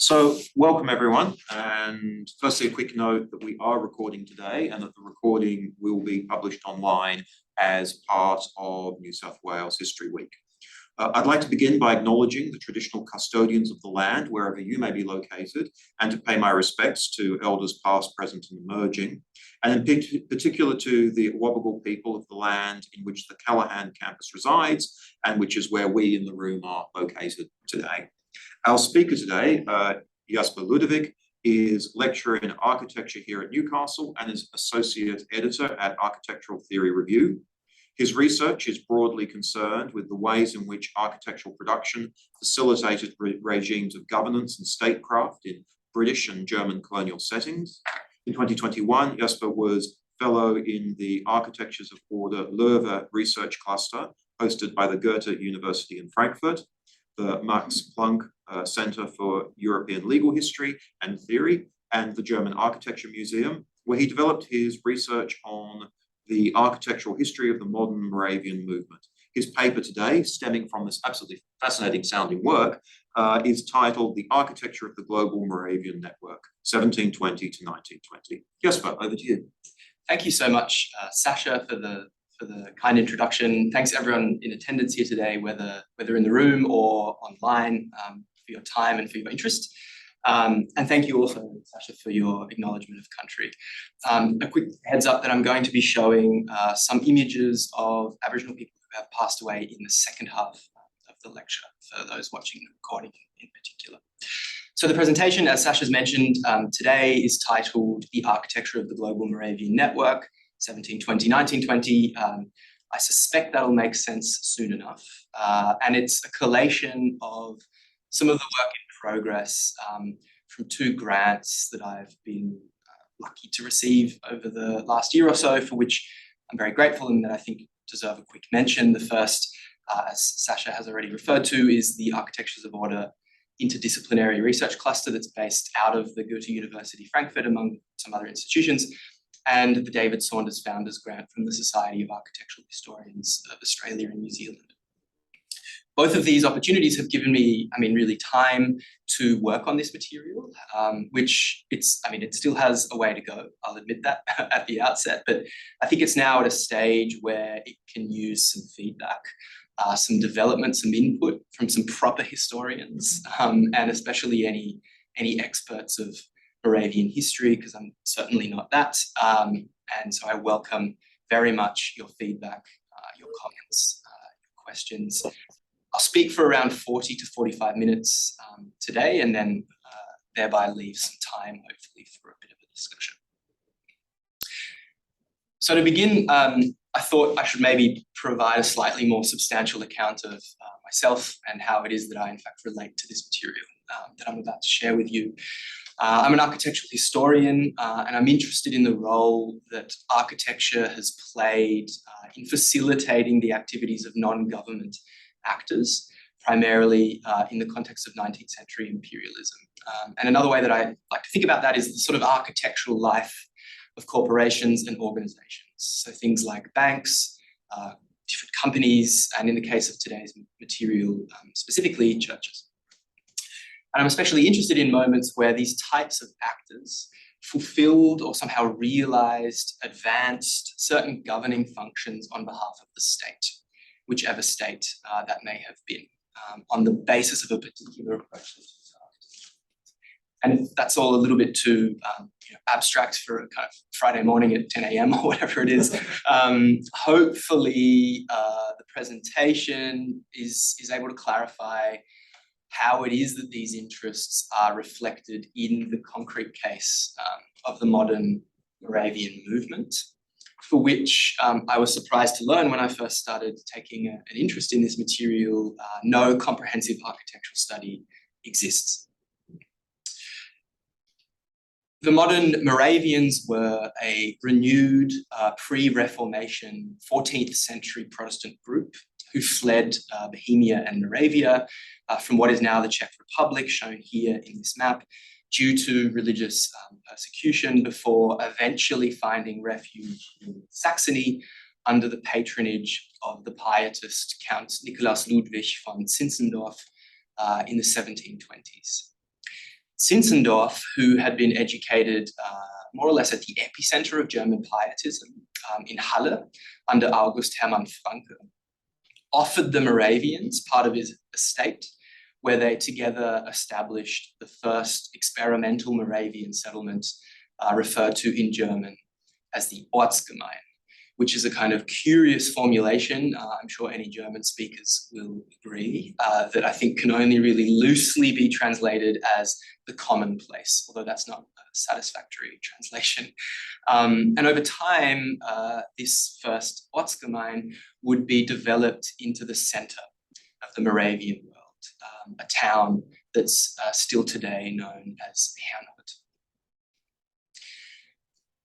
So welcome everyone, and firstly a quick note that we are recording today and that the recording will be published online as part of New South Wales History Week. I'd like to begin by acknowledging the traditional custodians of the land wherever you may be located, and to pay my respects to elders past, present and emerging, and in particular to the Awabakal people of the land in which the Callaghan campus resides and which is where we in the room are located today. Our speaker today, Jasper Ludewig, is lecturer in architecture here at Newcastle and is associate editor at Architectural Theory Review. His research is broadly concerned with the ways in which architectural production facilitated regimes of governance and statecraft in British and German colonial settings. In 2021, Jasper was fellow in the Architectures of Order Löwe Research Cluster, hosted by the Goethe University in Frankfurt, the Max Planck Center for European Legal History and Theory, and the German Architecture Museum, where he developed his research on the architectural history of the modern Moravian movement. His paper today, stemming from this absolutely fascinating sounding work, is titled The Architecture of the Global Moravian Network, 1720 to 1920. Jasper, over to you. Thank you so much, Sasha, for the kind introduction. Thanks everyone in attendance here today, whether in the room or online, for your time and for your interest. And thank you also, Sasha, for your acknowledgement of country. A quick heads up that I'm going to be showing some images of Aboriginal people who have passed away in the second half of the lecture, for those watching the recording in particular. So the presentation, as Sasha's mentioned, today is titled The Architecture of the Global Moravian Network, 1720, 1920. I suspect that'll make sense soon enough. And it's a collation of some of the work in progress from two grants that I've been lucky to receive over the last year or so, for which I'm very grateful and that I think deserve a quick mention. The first, as Sasha has already referred to, is the Architectures of Order Interdisciplinary Research Cluster that's based out of the Goethe University Frankfurt, among some other institutions, and the David Saunders Founders Grant from the Society of Architectural Historians of Australia and New Zealand. Both of these opportunities have given me, really time to work on this material, which it still has a way to go. I'll admit that at the outset, but I think it's now at a stage where it can use some feedback, some development, some input from some proper historians, and especially any experts of Moravian history, because I'm certainly not that. And so I welcome very much your feedback, your comments, your questions. I'll speak for around 40 to 45 minutes today, and then thereby leave some time, hopefully, for a bit of a discussion. So to begin, I thought I should maybe provide a slightly more substantial account of myself and how it is that I, in fact, relate to this material that I'm about to share with you. I'm an architectural historian, and I'm interested in the role that architecture has played in facilitating the activities of non-government actors, primarily in the context of 19th century imperialism. And another way that I like to think about that is the sort of architectural life of corporations and organizations. So things like banks, different companies, and in the case of today's material, specifically churches. And I'm especially interested in moments where these types of actors fulfilled or somehow realized, advanced certain governing functions on behalf of the state, whichever state that may have been, on the basis of a particular approach. And if that's all a little bit too abstract for a kind of Friday morning at 10 a.m. or whatever it is, hopefully the presentation is able to clarify how it is that these interests are reflected in the concrete case of the modern Moravian movement, for which I was surprised to learn when I first started taking an interest in this material, no comprehensive architectural study exists. The modern Moravians were a renewed pre-Reformation 14th century Protestant group who fled Bohemia and Moravia from what is now the Czech Republic, shown here in this map, due to religious persecution, before eventually finding refuge in Saxony under the patronage of the pietist Count Nikolaus Ludwig von Zinzendorf in the 1720s. Zinzendorf, who had been educated more or less at the epicenter of German pietism in Halle under August Hermann Francke, offered the Moravians part of his estate, where they together established the first experimental Moravian settlement referred to in German as the Ortsgemeinde, which is a kind of curious formulation. I'm sure any German speakers will agree that I think can only really loosely be translated as the commonplace, although that's not a satisfactory translation. And over time, this first Ortsgemeinde would be developed into the center of the Moravian world, a town that's still today known as Herrnhut.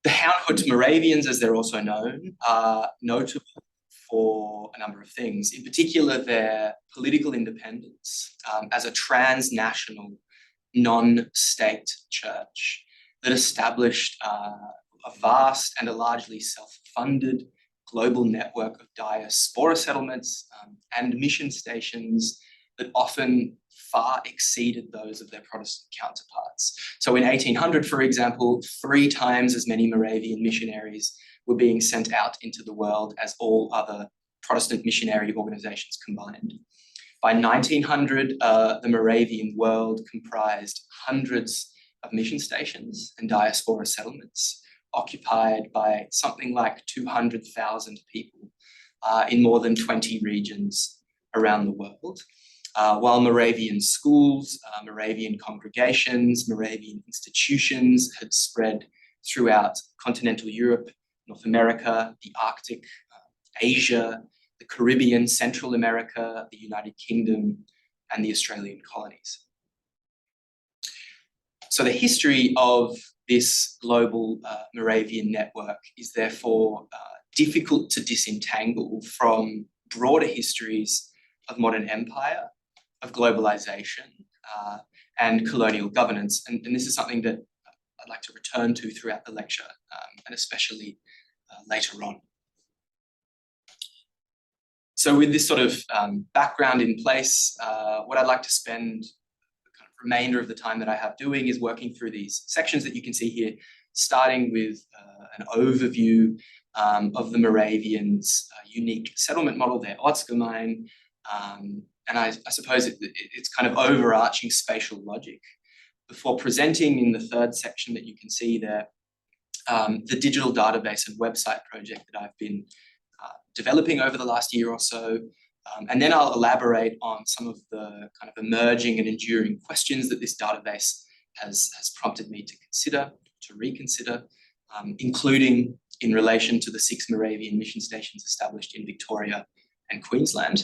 The Herrnhut Moravians, as they're also known, are notable for a number of things, in particular their political independence as a transnational, non-state church that established a vast and a largely self-funded global network of diaspora settlements and mission stations that often far exceeded those of their Protestant counterparts. So in 1800, for example, 3 times as many Moravian missionaries were being sent out into the world as all other Protestant missionary organizations combined. By 1900, the Moravian world comprised hundreds of mission stations and diaspora settlements occupied by something like 200,000 people in more than 20 regions around the world. While Moravian schools, Moravian congregations, Moravian institutions had spread throughout continental Europe, North America, the Arctic, Asia, the Caribbean, Central America, the United Kingdom, and the Australian colonies. So the history of this global Moravian network is therefore difficult to disentangle from broader histories of modern empire, of globalization, and colonial governance. And this is something that I'd like to return to throughout the lecture, and especially later on. So with this sort of background in place, what I'd like to spend the kind of remainder of the time that I have doing is working through these sections that you can see here, starting with an overview of the Moravians' unique settlement model, their Ortsgemeinde, and I suppose it's kind of overarching spatial logic, before presenting in the third section that you can see there, the digital database and website project that I've been developing over the last year or so. And then I'll elaborate on some of the kind of emerging and enduring questions that this database has prompted me to consider, to reconsider, including in relation to the 6 Moravian mission stations established in Victoria and Queensland,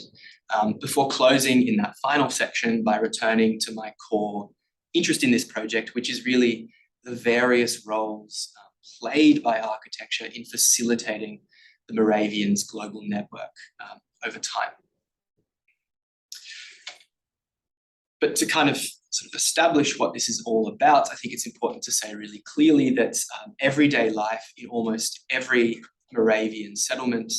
before closing in that final section by returning to my core interest in this project, which is really the various roles played by architecture in facilitating the Moravians' global network over time. But to kind of sort of establish what this is all about, I think it's important to say really clearly that everyday life in almost every Moravian settlement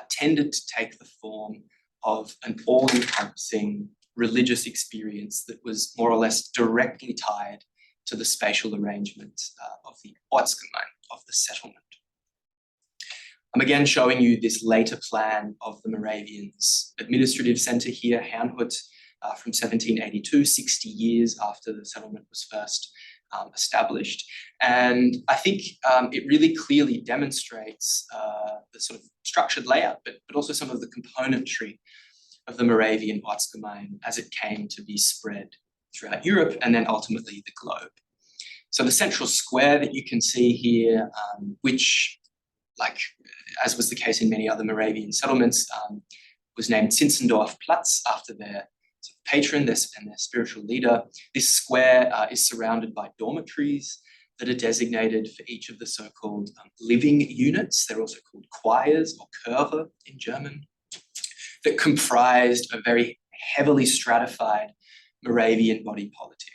tended to take the form of an all-encompassing religious experience that was more or less directly tied to the spatial arrangement of the Ortsgemeinde, of the settlement. I'm again showing you this later plan of the Moravians' administrative centre here, Herrnhut, from 1782, 60 years after the settlement was first established. And I think it really clearly demonstrates the sort of structured layout, but also some of the componentry of the Moravian Ortsgemeinde as it came to be spread throughout Europe and then ultimately the globe. So the central square that you can see here, which, like as was the case in many other Moravian settlements, was named Zinzendorf Platz after their patron and their spiritual leader. This square is surrounded by dormitories that are designated for each of the so-called living units. They're also called choirs or Chöre in German, that comprised a very heavily stratified Moravian body politic.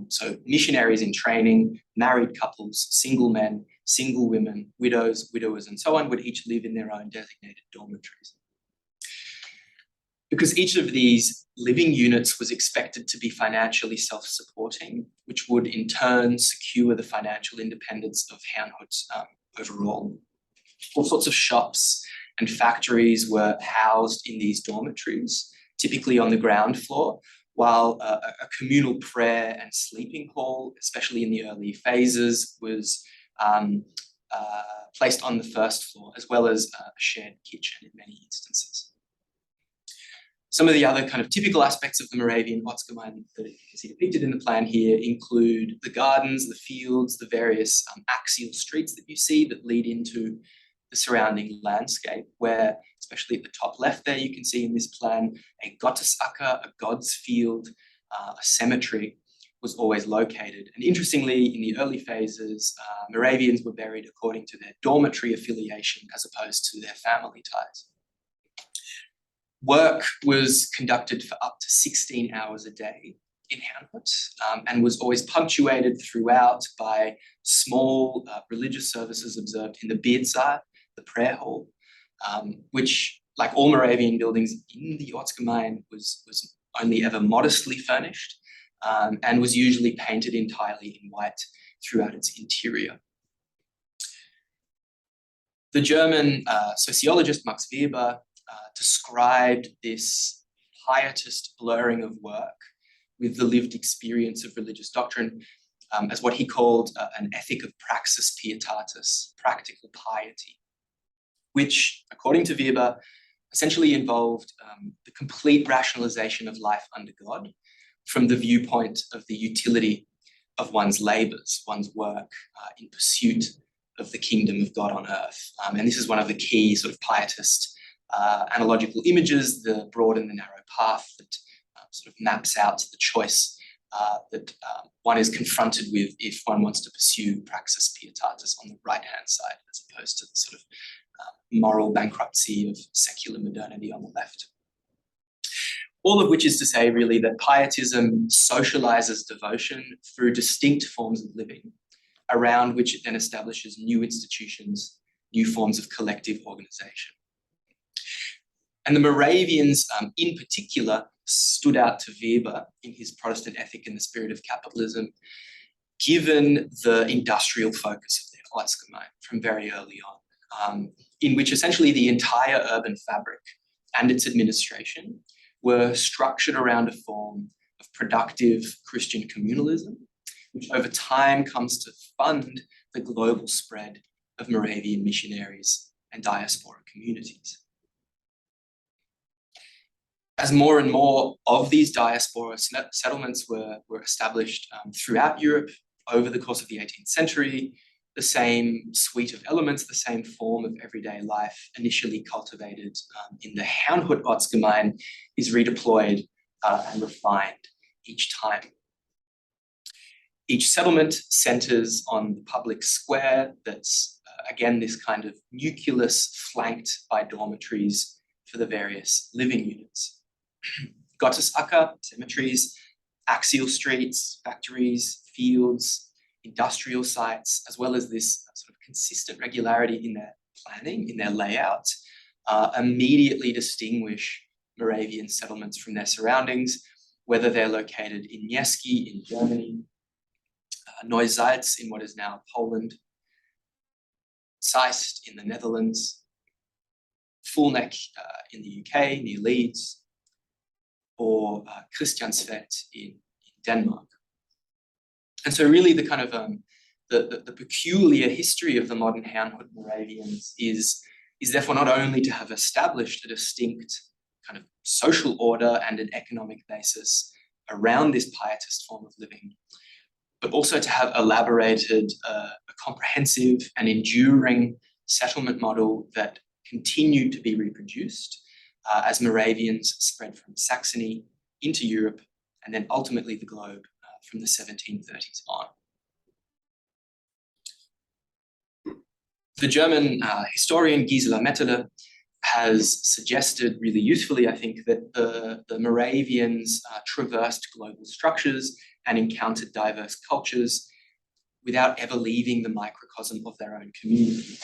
So missionaries in training, married couples, single men, single women, widows, widowers, and so on would each live in their own designated dormitories. because each of these living units was expected to be financially self-supporting, which would in turn secure the financial independence of Herrnhut overall. All sorts of shops and factories were housed in these dormitories, typically on the ground floor, while a communal prayer and sleeping hall, especially in the early phases, was placed on the first floor, as well as a shared kitchen in many instances. Some of the other kind of typical aspects of the Moravian Ortsgemeinde that you can see depicted in the plan here include the gardens, the fields, the various axial streets that you see that lead into the surrounding landscape, where, especially at the top left there, you can see in this plan a Gottesacker, a God's field, a cemetery was always located. And interestingly, in the early phases, Moravians were buried according to their dormitory affiliation as opposed to their family ties. Work was conducted for up to 16 hours a day in Herrnhut, and was always punctuated throughout by small religious services observed in the Beardsaal, the prayer hall, which, like all Moravian buildings in the Ortsgemeinde, was only ever modestly furnished, and was usually painted entirely in white throughout its interior. The German sociologist Max Weber described this pietist blurring of work with the lived experience of religious doctrine as what he called an ethic of praxis pietatis, practical piety, which, according to Weber, essentially involved the complete rationalization of life under God from the viewpoint of the utility of one's labors, one's work in pursuit of the kingdom of God on earth. And this is one of the key sort of pietist analogical images, the broad and the narrow path that sort of maps out the choice that one is confronted with if one wants to pursue praxis pietatis on the right-hand side, as opposed to the sort of moral bankruptcy of secular modernity on the left. All of which is to say, really, that pietism socializes devotion through distinct forms of living, around which it then establishes new institutions, new forms of collective organization. And the Moravians, in particular, stood out to Weber in his Protestant ethic in the spirit of capitalism, given the industrial focus of their Ortsgemeinde from very early on, in which essentially the entire urban fabric and its administration were structured around a form of productive Christian communalism, which over time comes to fund the global spread of Moravian missionaries and diaspora communities. As more and more of these diaspora settlements were established throughout Europe over the course of the 18th century, the same suite of elements, the same form of everyday life initially cultivated in the Herrnhut Ortsgemeinde is redeployed and refined each time. Each settlement centers on the public square that's, again, this kind of nucleus flanked by dormitories for the various living units. Gottesacker, cemeteries, axial streets, factories, fields, industrial sites, as well as this sort of consistent regularity in their planning, in their layout, immediately distinguish Moravian settlements from their surroundings, whether they're located in Nieski in Germany, Neusalz in what is now Poland, Zeist in the Netherlands, Fulnek in the UK near Leeds, or Christiansveld in Denmark. And so really the kind of the peculiar history of the modern Herrnhut Moravians is therefore not only to have established a distinct kind of social order and an economic basis around this pietist form of living, but also to have elaborated a comprehensive and enduring settlement model that continued to be reproduced as Moravians spread from Saxony into Europe and then ultimately the globe from the 1730s on. The German historian Gisela Mettler has suggested really usefully, I think, that the Moravians traversed global structures and encountered diverse cultures without ever leaving the microcosm of their own community.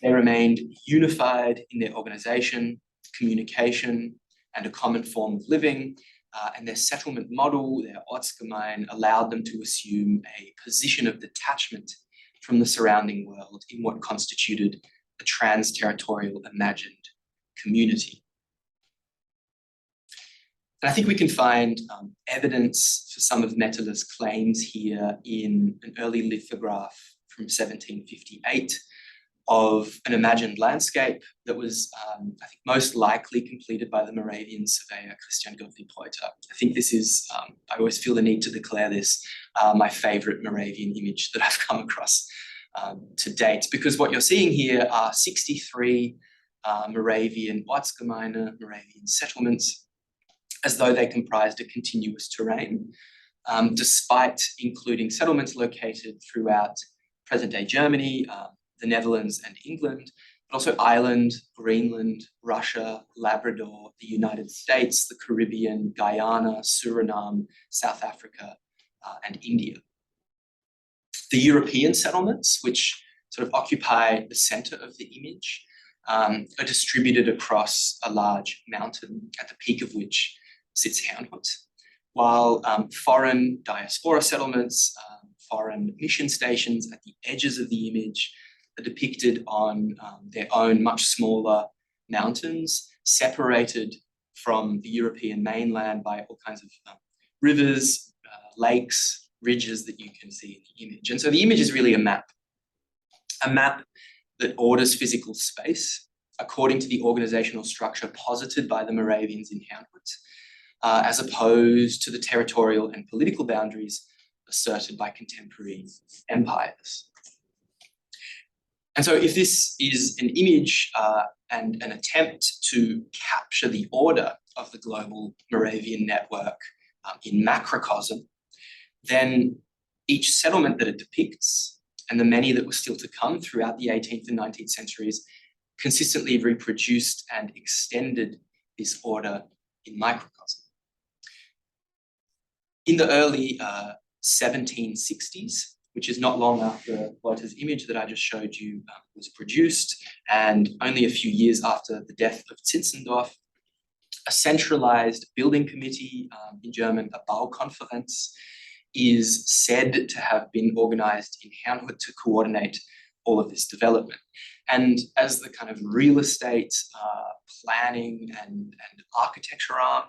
They remained unified in their organization, communication, and a common form of living, and their settlement model, their Ortsgemein, allowed them to assume a position of detachment from the surrounding world in what constituted a trans-territorial imagined community. And I think we can find evidence for some of Metteler's claims here in an early lithograph from 1758 of an imagined landscape that was, I think, most likely completed by the Moravian surveyor Christian Gottlieb Reuter. I think this is, I always feel the need to declare this my favourite Moravian image that I've come across to date, because what you're seeing here are 63 Moravian Ortsgemeine, Moravian settlements, as though they comprised a continuous terrain, despite including settlements located throughout present-day Germany, the Netherlands and England, but also Ireland, Greenland, Russia, Labrador, the United States, the Caribbean, Guyana, Suriname, South Africa, and India. The European settlements, which sort of occupy the center of the image, are distributed across a large mountain, at the peak of which sits Herrnhut, while foreign diaspora settlements, foreign mission stations at the edges of the image are depicted on their own much smaller mountains, separated from the European mainland by all kinds of rivers, lakes, ridges that you can see in the image. And so the image is really a map that orders physical space according to the organizational structure posited by the Moravians in Herrnhut, as opposed to the territorial and political boundaries asserted by contemporary empires. And so if this is an image and an attempt to capture the order of the global Moravian network in macrocosm, then each settlement that it depicts, and the many that were still to come throughout the 18th and 19th centuries, consistently reproduced and extended this order in microcosm. In the early 1760s, which is not long after Reuter's image that I just showed you was produced, and only a few years after the death of Zinzendorf, a centralized building committee, in German, a Baukonferenz, is said to have been organized in Herrnhut to coordinate all of this development. And as the kind of real estate planning and architecture arm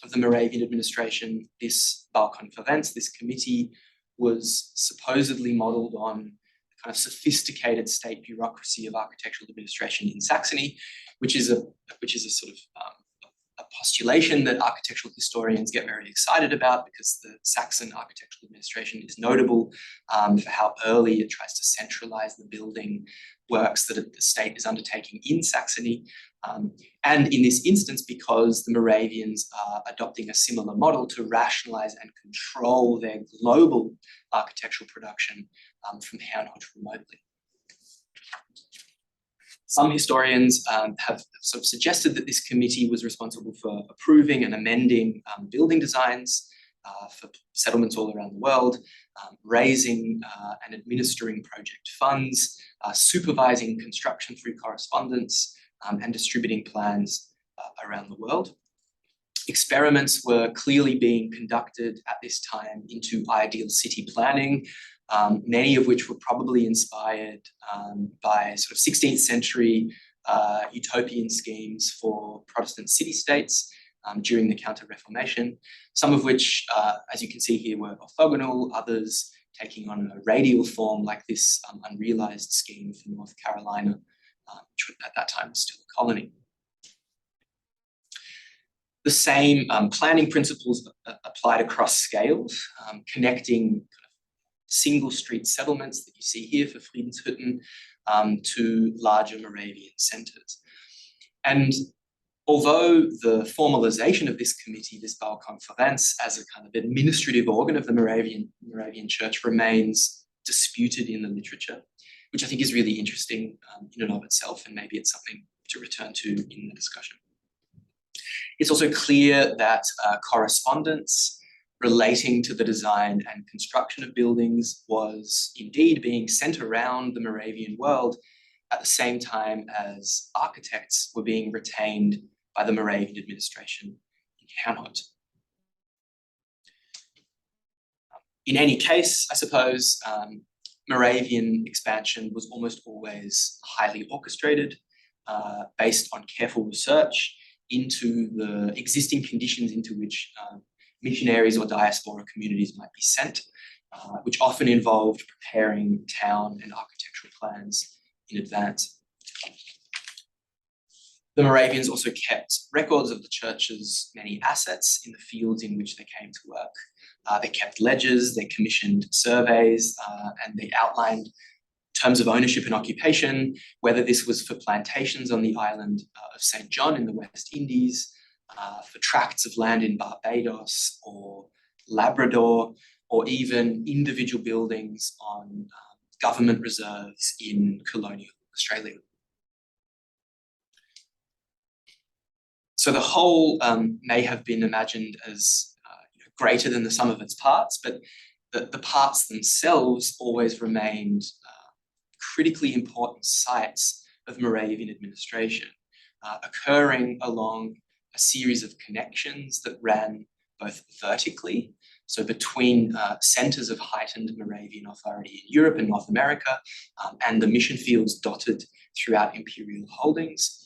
of the Moravian administration, this Baukonferenz, this committee, was supposedly modeled on the kind of sophisticated state bureaucracy of architectural administration in Saxony, which is a sort of a postulation that architectural historians get very excited about, because the Saxon architectural administration is notable for how early it tries to centralize the building works that the state is undertaking in Saxony. And in this instance, because the Moravians are adopting a similar model to rationalize and control their global architectural production from Herrnhut remotely. Some historians have sort of suggested that this committee was responsible for approving and amending building designs for settlements all around the world, raising and administering project funds, supervising construction through correspondence, and distributing plans around the world. Experiments were clearly being conducted at this time into ideal city planning, many of which were probably inspired by sort of 16th century utopian schemes for Protestant city-states during the Counter-Reformation, some of which, as you can see here, were orthogonal, others taking on a radial form like this unrealized scheme for North Carolina, which at that time was still a colony. The same planning principles applied across scales, connecting single street settlements that you see here for Friedenshütten to larger Moravian centers. And although the formalization of this committee, this Baukonferenz, as a kind of administrative organ of the Moravian Church remains disputed in the literature, which I think is really interesting in and of itself, and maybe it's something to return to in the discussion. It's also clear that correspondence relating to the design and construction of buildings was indeed being sent around the Moravian world at the same time as architects were being retained by the Moravian administration in Herrnhut. In any case, I suppose, Moravian expansion was almost always highly orchestrated, based on careful research into the existing conditions into which missionaries or diaspora communities might be sent, which often involved preparing town and architectural plans in advance. The Moravians also kept records of the church's many assets in the fields in which they came to work. They kept ledgers, they commissioned surveys, and they outlined terms of ownership and occupation, whether this was for plantations on the island of St. John in the West Indies, for tracts of land in Barbados or Labrador, or even individual buildings on government reserves in colonial Australia. So the whole may have been imagined as greater than the sum of its parts, but the parts themselves always remained critically important sites of Moravian administration, occurring along a series of connections that ran both vertically, so between centres of heightened Moravian authority in Europe and North America, and the mission fields dotted throughout imperial holdings,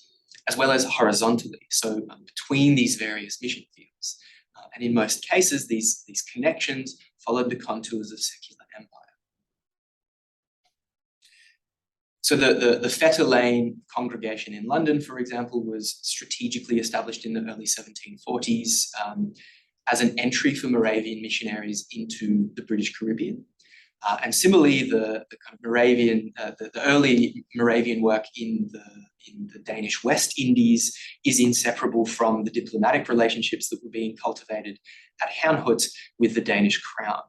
as well as horizontally, so between these various mission fields. And in most cases, these connections followed the contours of secular empire. So the Fetter Lane congregation in London, for example, was strategically established in the early 1740s as an entry for Moravian missionaries into the British Caribbean. And similarly, the kind of Moravian, the early Moravian work in the Danish West Indies is inseparable from the diplomatic relationships that were being cultivated at Herrnhut with the Danish crown.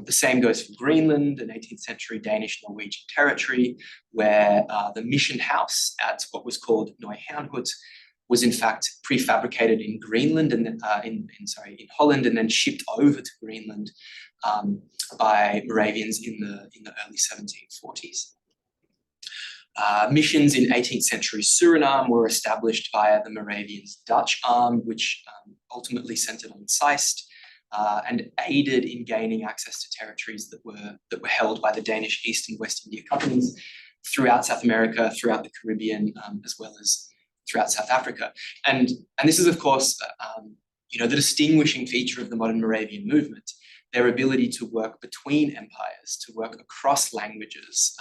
The same goes for Greenland, an 18th century Danish-Norwegian territory, where the mission house at what was called Neu-Herrnhut was in fact prefabricated in Greenland and then, in Holland, and then shipped over to Greenland by Moravians in the early 1740s. Missions in 18th century Suriname were established via the Moravians' Dutch arm, which ultimately centered on Zeist, and aided in gaining access to territories that were held by the Danish East and West India companies throughout South America, throughout the Caribbean, as well as throughout South Africa. And this is, of course, the distinguishing feature of the modern Moravian movement, their ability to work between empires, to work across languages,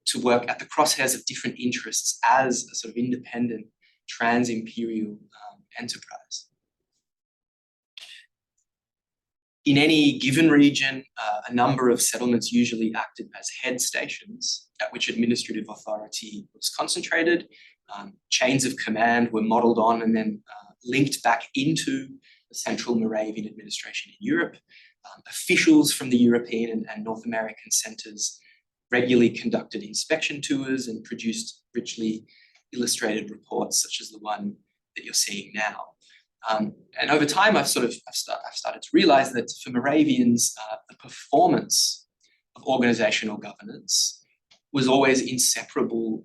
to work at the crosshairs of different interests as a sort of independent trans-imperial enterprise. In any given region, a number of settlements usually acted as head stations at which administrative authority was concentrated. Chains of command were modelled on and then linked back into the central Moravian administration in Europe. Officials from the European and North American centres regularly conducted inspection tours and produced richly illustrated reports such as the one that you're seeing now. And over time, I've started to realise that for Moravians, the performance of organisational governance was always inseparable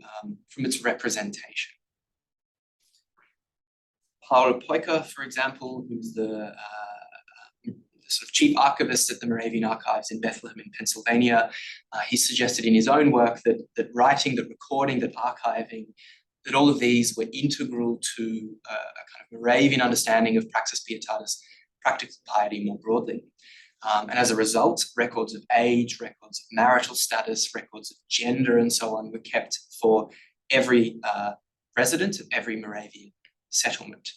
from its representation. Paul Poiker, for example, who's the sort of chief archivist at the Moravian Archives in Bethlehem in Pennsylvania, he suggested in his own work that writing, that recording, that archiving, that all of these were integral to a kind of Moravian understanding of praxis pietatis, practical piety more broadly. And as a result, records of age, records of marital status, records of gender, and so on were kept for every resident of every Moravian settlement.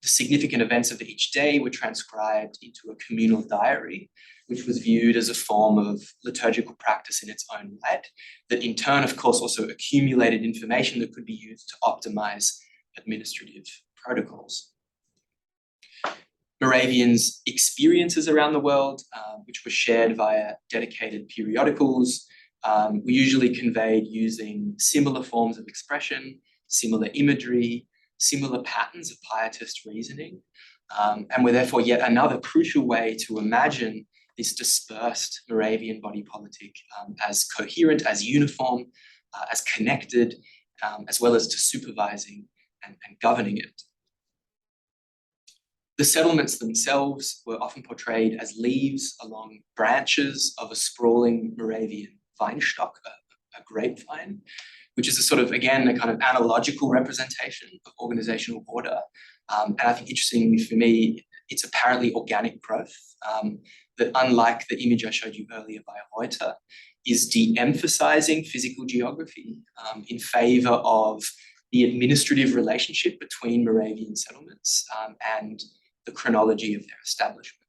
The significant events of each day were transcribed into a communal diary, which was viewed as a form of liturgical practice in its own right, that in turn, of course, also accumulated information that could be used to optimize administrative protocols. Moravians' experiences around the world, which were shared via dedicated periodicals, were usually conveyed using similar forms of expression, similar imagery, similar patterns of pietist reasoning, and were therefore yet another crucial way to imagine this dispersed Moravian body politic as coherent, as uniform, as connected, as well as to supervising and governing it. The settlements themselves were often portrayed as leaves along branches of a sprawling Moravian vine stock, a grapevine, which is a sort of, again, a kind of analogical representation of organizational order. And I think interestingly for me, it's apparently organic growth that, unlike the image I showed you earlier by Reuter, is de-emphasizing physical geography in favor of the administrative relationship between Moravian settlements and the chronology of their establishment.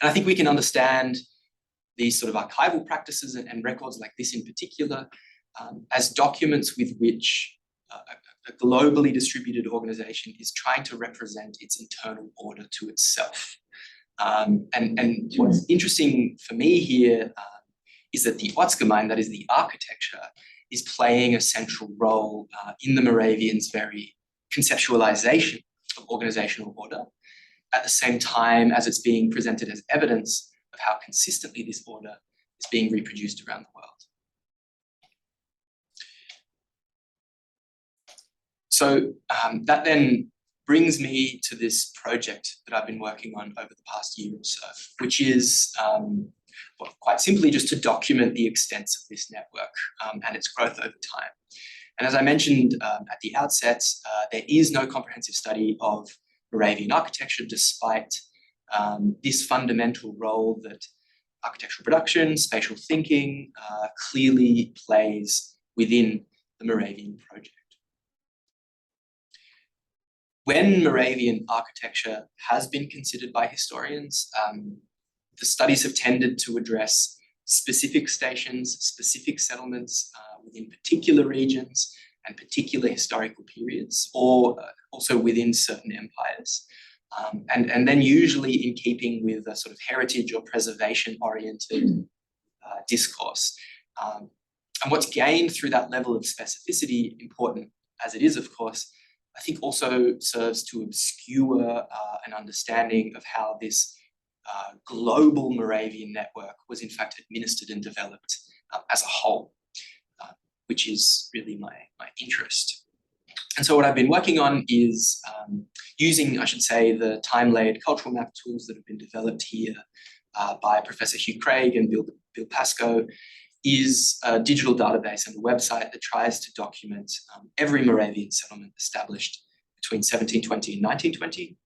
And I think we can understand these sort of archival practices and records like this in particular as documents with which a globally distributed organization is trying to represent its internal order to itself. And what's interesting for me here is that the Ortsgemeinde, that is the architecture, is playing a central role in the Moravians' very conceptualization of organizational order, at the same time as it's being presented as evidence of how consistently this order is being reproduced around the world. So that then brings me to this project that I've been working on over the past year or so, which is well, quite simply just to document the extent of this network and its growth over time. And as I mentioned at the outset, there is no comprehensive study of Moravian architecture, despite this fundamental role that architectural production, spatial thinking clearly plays within the Moravian project. When Moravian architecture has been considered by historians, the studies have tended to address specific stations, specific settlements within particular regions and particular historical periods, or also within certain empires. And then usually in keeping with a sort of heritage or preservation-oriented discourse. And what's gained through that level of specificity, important as it is, of course, I think also serves to obscure an understanding of how this global Moravian network was in fact administered and developed as a whole, which is really my interest. And so what I've been working on is using, I should say, the time-layered cultural map tools that have been developed here by Professor Hugh Craig and Bill Pascoe, is a digital database and a website that tries to document every Moravian settlement established between 1720 and 1920.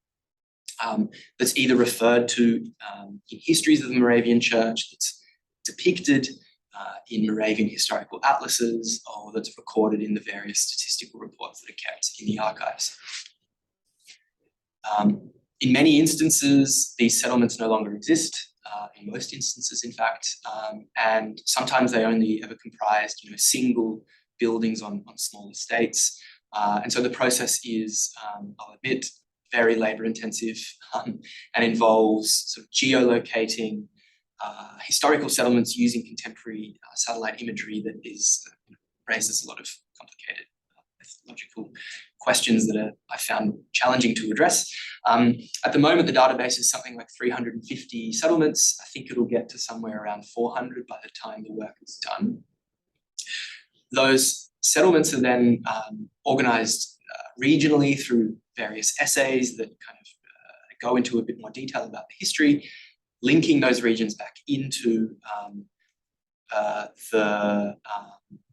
That's either referred to in histories of the Moravian Church, that's depicted in Moravian historical atlases, or that's recorded in the various statistical reports that are kept in the archives. In many instances, these settlements no longer exist, in most instances, in fact, and sometimes they only ever comprised, single buildings on small estates. And so the process is a bit very labor-intensive and involves sort of geolocating historical settlements using contemporary satellite imagery that raises a lot of complicated methodological questions that I found challenging to address. At the moment, the database is something like 350 settlements. I think it'll get to somewhere around 400 by the time the work is done. Those settlements are then organized regionally through various essays that kind of go into a bit more detail about the history, linking those regions back into the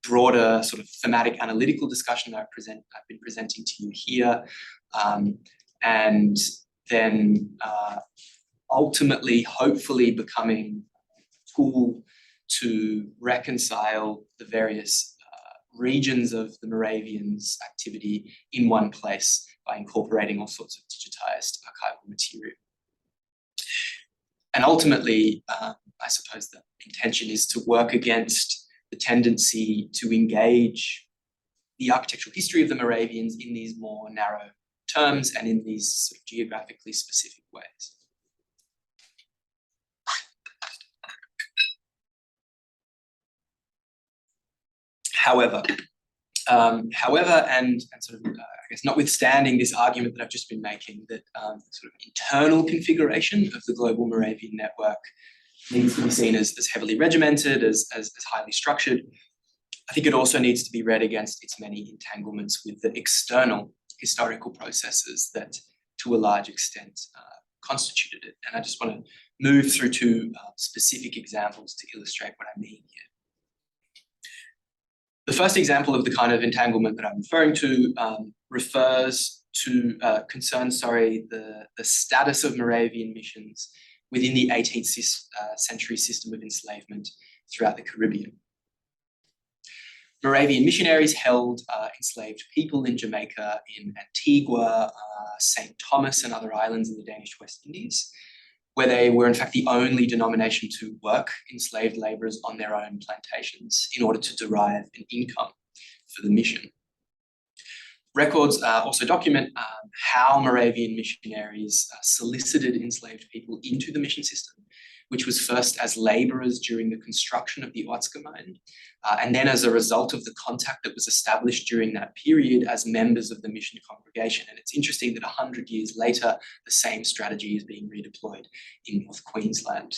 broader sort of thematic analytical discussion that I've been presenting to you here, and then ultimately, hopefully, becoming a tool to reconcile the various regions of the Moravians' activity in one place by incorporating all sorts of digitized archival material. And ultimately, I suppose the intention is to work against the tendency to engage the architectural history of the Moravians in these more narrow terms and in these sort of geographically specific ways. However, and sort of, I guess, notwithstanding this argument that I've just been making, that sort of internal configuration of the global Moravian network needs to be seen as heavily regimented, as highly structured, I think it also needs to be read against its many entanglements with the external historical processes that to a large extent, constituted it. And I just want to move through two specific examples to illustrate what I mean here. The first example of the kind of entanglement that I'm referring to concerns the status of Moravian missions within the 18th century system of enslavement throughout the Caribbean. Moravian missionaries held enslaved people in Jamaica, in Antigua, St. Thomas and other islands in the Danish West Indies, where they were in fact the only denomination to work enslaved labourers on their own plantations in order to derive an income for the mission. Records also document how Moravian missionaries solicited enslaved people into the mission system, which was first as labourers during the construction of the Oatska mine, and then as a result of the contact that was established during that period as members of the mission congregation. And it's interesting that 100 years later, the same strategy is being redeployed in North Queensland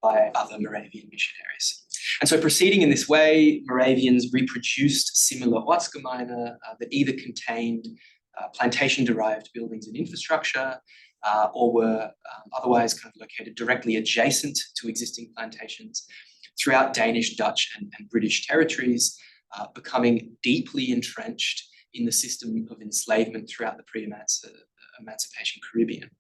by other Moravian missionaries. And so proceeding in this way, Moravians reproduced similar Oatska minor that either contained plantation-derived buildings and infrastructure, or were otherwise kind of located directly adjacent to existing plantations throughout Danish, Dutch, and British territories, becoming deeply entrenched in the system of enslavement throughout the pre-emancipation Caribbean.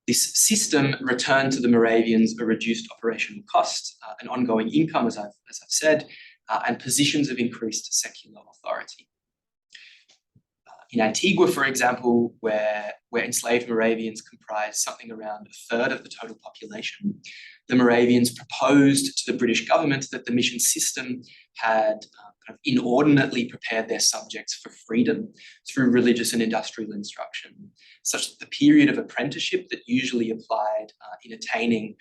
This system returned to the Moravians a reduced operational cost, an ongoing income, as I've said, and positions of increased secular authority. In Antigua, for example, where enslaved Moravians comprised something around a third of the total population, the Moravians proposed to the British government that the mission system had kind of inordinately prepared their subjects for freedom through religious and industrial instruction, such that the period of apprenticeship that usually applied in attaining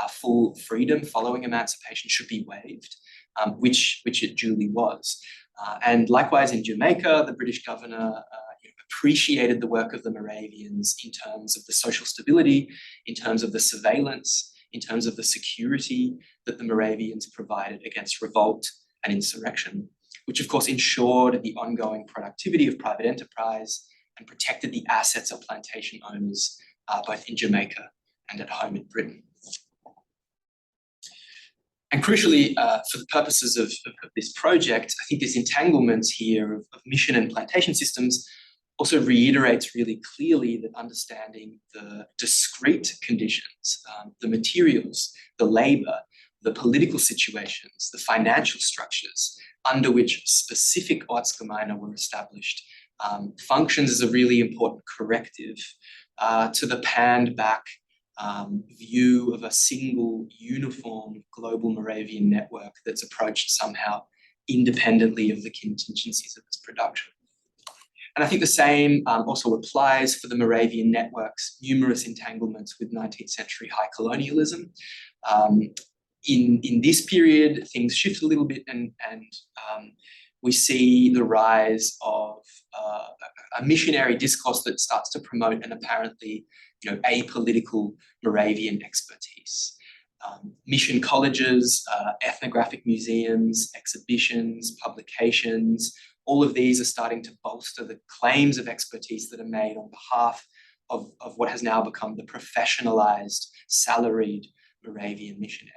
full freedom following emancipation should be waived, which it duly was. And likewise in Jamaica, the British governor appreciated the work of the Moravians in terms of the social stability, in terms of the surveillance, in terms of the security that the Moravians provided against revolt and insurrection, which of course ensured the ongoing productivity of private enterprise and protected the assets of plantation owners, both in Jamaica and at home in Britain. And crucially, for the purposes of this project, I think this entanglement here of mission and plantation systems also reiterates really clearly that understanding the discrete conditions, the materials, the labour, the political situations, the financial structures under which specific Oatska minor were established functions as a really important corrective to the panned back view of a single uniform global Moravian network that's approached somehow independently of the contingencies of its production. And I think the same also applies for the Moravian network's numerous entanglements with 19th century high colonialism. In this period, things shift a little bit and we see the rise of a missionary discourse that starts to promote an apparently apolitical Moravian expertise. Mission colleges, ethnographic museums, exhibitions, publications, all of these are starting to bolster the claims of expertise that are made on behalf of what has now become the professionalized, salaried Moravian missionary.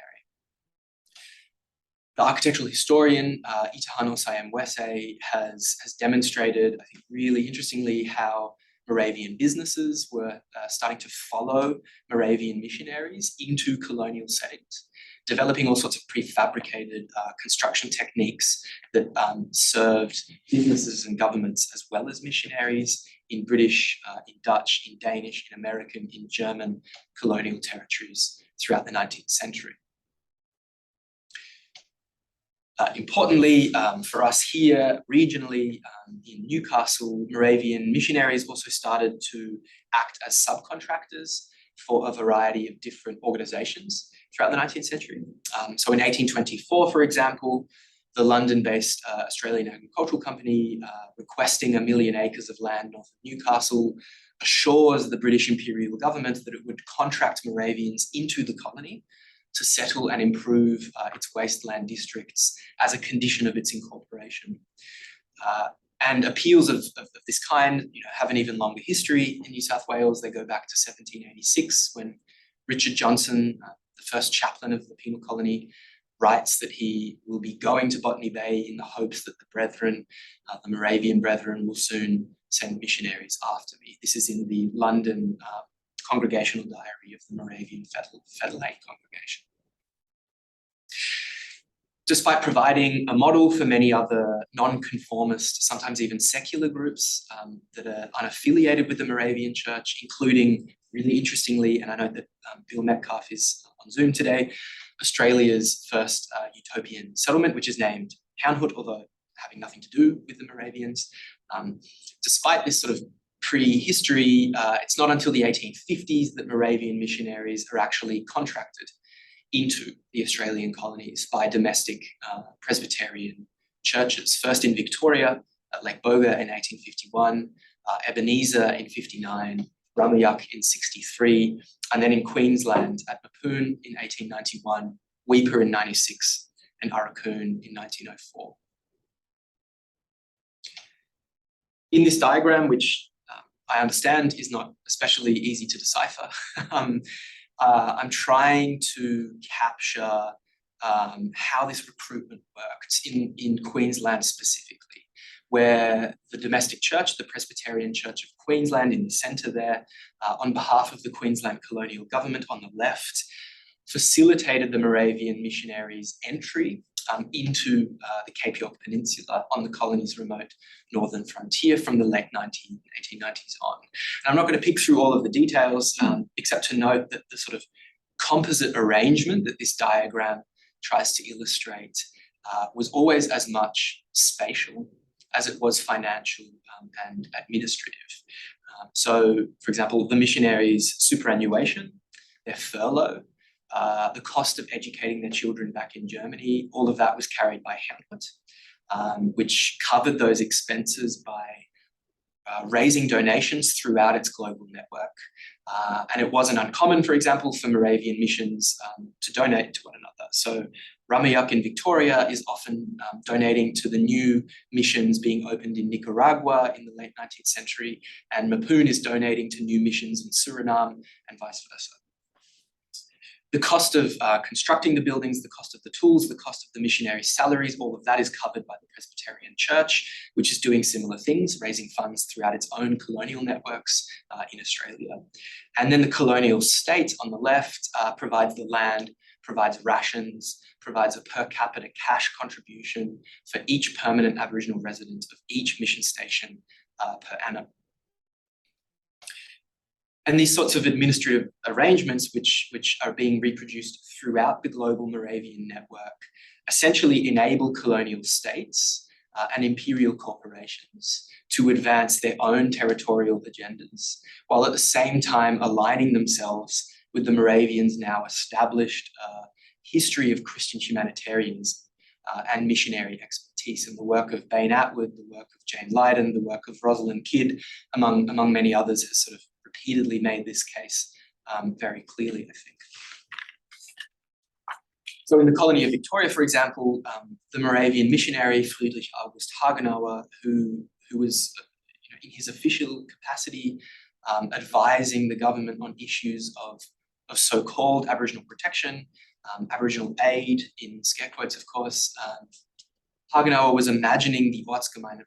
The architectural historian, Itahano Sayemwese, has demonstrated, I think really interestingly, how Moravian businesses were starting to follow Moravian missionaries into colonial settings, developing all sorts of prefabricated construction techniques that served businesses and governments as well as missionaries in British, in Dutch, in Danish, in American, in German colonial territories throughout the 19th century. Importantly, for us here regionally in Newcastle, Moravian missionaries also started to act as subcontractors for a variety of different organisations throughout the 19th century. So in 1824, for example, the London-based Australian Agricultural Company, requesting 1 million acres of land north of Newcastle, assures the British Imperial government that it would contract Moravians into the colony to settle and improve its wasteland districts as a condition of its incorporation. And appeals of this kind, have an even longer history in New South Wales. They go back to 1786 when Richard Johnson, the first chaplain of the penal colony, writes that he will be going to Botany Bay in the hopes that the brethren, the Moravian brethren, will soon send missionaries after me. This is in the London Congregational Diary of the Moravian Federate Congregation. Despite providing a model for many other non-conformist, sometimes even secular groups that are unaffiliated with the Moravian Church, including, really interestingly, and I know that Bill Metcalf is on Zoom today, Australia's first utopian settlement, which is named Herrnhut, although having nothing to do with the Moravians. Despite this sort of prehistory, it's not until the 1850s that Moravian missionaries are actually contracted into the Australian colonies by domestic Presbyterian churches, first in Victoria at Lake Boga in 1851, Ebenezer in 59, Ramayak in 63, and then in Queensland at Mapoon in 1891, Weipa in 96, and Arakoon in 1904. In this diagram, which I understand is not especially easy to decipher, I'm trying to capture how this recruitment worked in Queensland specifically, where the domestic church, the Presbyterian Church of Queensland in the centre there, on behalf of the Queensland colonial government on the left, facilitated the Moravian missionaries' entry into the Cape York Peninsula on the colony's remote northern frontier from the late 1890s on. And I'm not going to pick through all of the details, except to note that the sort of composite arrangement that this diagram tries to illustrate was always as much spatial as it was financial and administrative. So, for example, the missionaries' superannuation, their furlough, the cost of educating their children back in Germany, all of that was carried by Herrnhut, which covered those expenses by raising donations throughout its global network. And it wasn't uncommon, for example, for Moravian missions to donate to one another. So Ramayak in Victoria is often donating to the new missions being opened in Nicaragua in the late 19th century, and Mapoon is donating to new missions in Suriname and vice versa. The cost of constructing the buildings, the cost of the tools, the cost of the missionary salaries, all of that is covered by the Presbyterian Church, which is doing similar things, raising funds throughout its own colonial networks in Australia. And then the colonial state on the left provides the land, provides rations, provides a per capita cash contribution for each permanent Aboriginal resident of each mission station per annum. And these sorts of administrative arrangements, which are being reproduced throughout the global Moravian network, essentially enable colonial states and imperial corporations to advance their own territorial agendas, while at the same time aligning themselves with the Moravians' now established history of Christian humanitarianism and missionary expertise, and the work of Bain Atwood, the work of Jane Lydon, the work of Rosalind Kidd, among many others, has sort of repeatedly made this case very clearly, I think. So in the colony of Victoria, for example, the Moravian missionary Friedrich August Hagenauer, who was in his official capacity advising the government on issues of so-called Aboriginal protection, Aboriginal aid, in scare quotes, of course, Hagenauer was imagining the Ortsgemeinde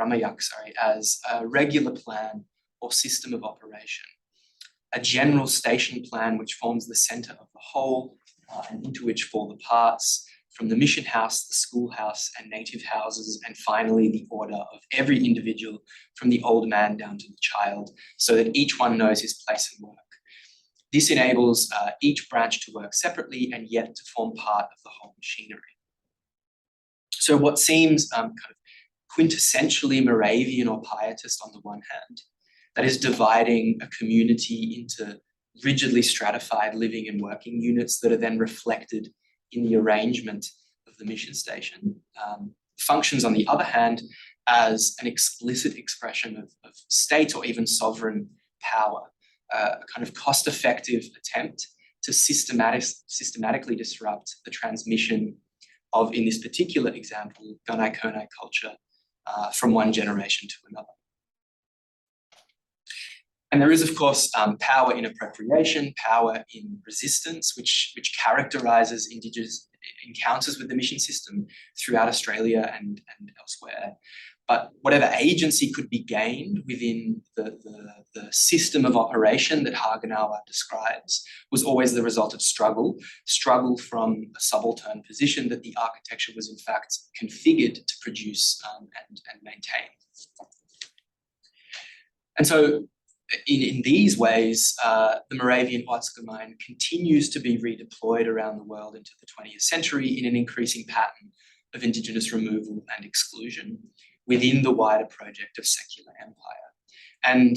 Ramayak as a regular plan or system of operation, a general station plan which forms the centre of the whole and into which fall the parts, from the mission house, the schoolhouse and native houses, and finally the order of every individual from the old man down to the child, so that each one knows his place and work. This enables each branch to work separately and yet to form part of the whole machinery. So what seems kind of quintessentially Moravian or pietist on the one hand, that is dividing a community into rigidly stratified living and working units that are then reflected in the arrangement of the mission station, functions on the other hand as an explicit expression of state or even sovereign power, a kind of cost-effective attempt to systematically disrupt the transmission of, in this particular example, Gunai Kurnai culture from one generation to another. And there is, of course, power in appropriation, power in resistance, which characterises Indigenous encounters with the mission system throughout Australia and elsewhere. But whatever agency could be gained within the system of operation that Hagenauer describes was always the result of struggle from a subaltern position that the architecture was in fact configured to produce and maintain. And so in these ways, the Moravian Ortsgemeinde continues to be redeployed around the world into the 20th century in an increasing pattern of Indigenous removal and exclusion within the wider project of secular empire. And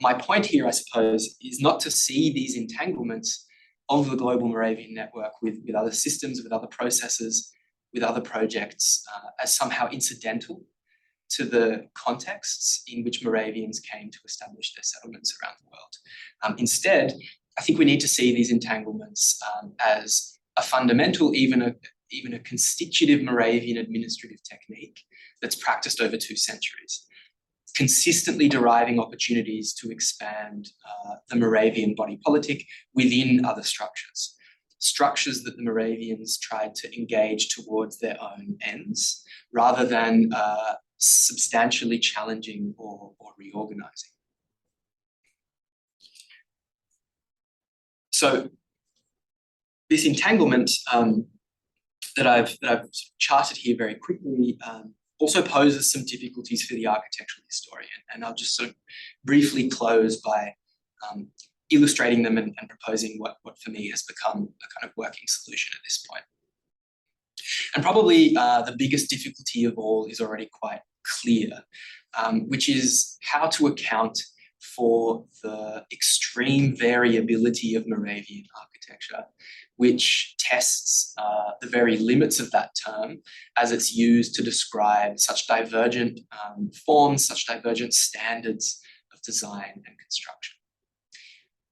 my point here, I suppose, is not to see these entanglements of the global Moravian network with other systems, with other processes, with other projects as somehow incidental to the contexts in which Moravians came to establish their settlements around the world. Instead, I think we need to see these entanglements as a fundamental, even a constitutive Moravian administrative technique that's practiced over 2 centuries, consistently deriving opportunities to expand the Moravian body politic within other structures that the Moravians tried to engage towards their own ends, rather than substantially challenging or reorganizing. So this entanglement that I've charted here very quickly also poses some difficulties for the architectural historian, and I'll just sort of briefly close by illustrating them and proposing what for me has become a kind of working solution at this point. And probably the biggest difficulty of all is already quite clear, which is how to account for the extreme variability of Moravian architecture, which tests the very limits of that term as it's used to describe such divergent forms, such divergent standards of design and construction.